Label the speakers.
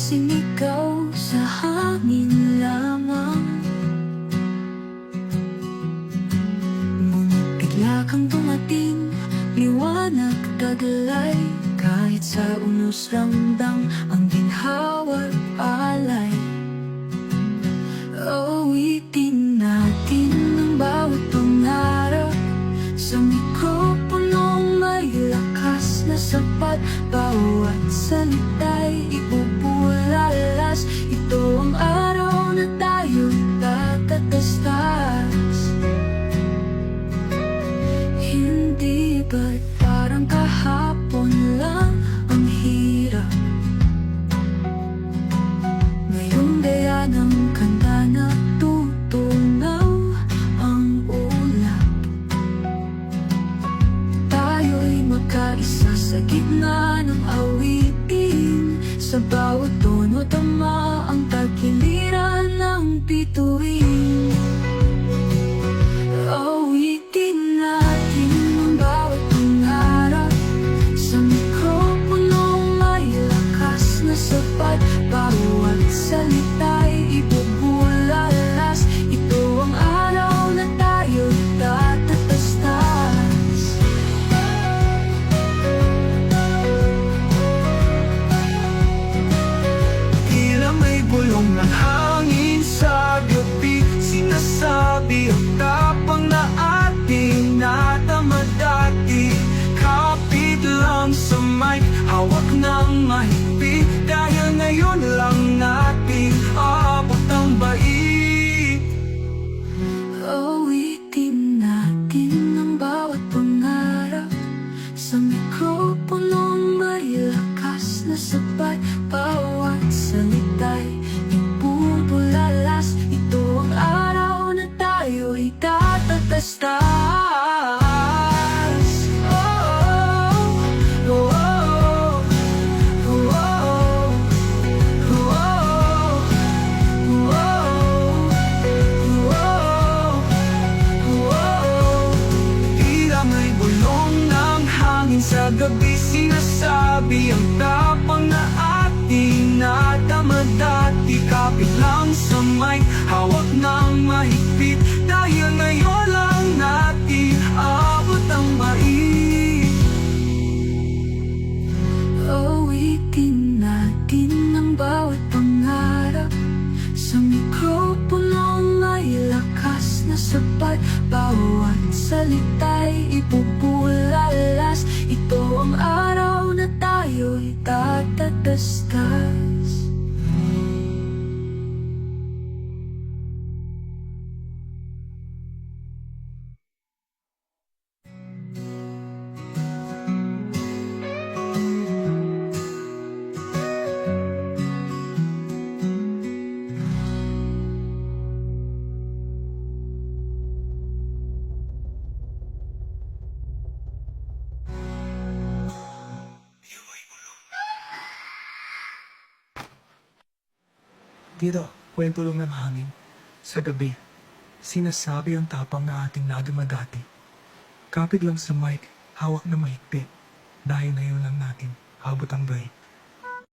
Speaker 1: sinigaw sa hangin lamang. Ngunit bigla kang dumating, liwanag taglay. Kahit sa unos ramdam ang ginhawa't alay. Awitin natin ang bawat pangarap, sa mikroponong may lakas na sapat. Bawat salita'y ipupulalas. Ito ang araw na tayo'y tatatastas. Hindi ba't parang kahapon lang ang hirap? Ngayong gaya ng kanta na tutunaw ang ulap. Tayo'y magkaisa sa gitna ng awitin. Sa bawat tono tama ang tagiliran ng bituin. Awitin natin ang bawat pangarap, sa mikroponong may lakas na sapat. Bawat salita'y ibubulalas. Ito ang araw na tayo'y tatatastas.
Speaker 2: Tila may bulong ng hangin sa gabi, sinasabi ang tapang na ating nadama dati. Kapit lang sa mic, hawak ng mahigpit, dahil ngayon lang natin aabot ang bait.
Speaker 1: Awitin natin ang bawat pangarap, sa mikroponong may lakas na sapat. Bawat salita'y ipupulalas. Ito ang araw na tayo'y tatatastas.
Speaker 2: Tila may bulong ng hangin sa gabi, sinasabi ang tapang na ating nadama dati. Kapit lang sa mic, hawak ng mahigpit, dahil ngayon lang natin abot ang bait.
Speaker 1: Awitin natin ang bawat pangarap, sa mikroponong may lakas na sapat. Bawat salita'y ipupulalas. Ito ang araw na tayo'y tatatastas.
Speaker 2: Dito, may bulong ng hangin sa gabi, sinasabi ang tapang na ating nadama dati. Kapit lang sa mic, hawak na mahigpit, dahil ngayon lang natin abot ang bait.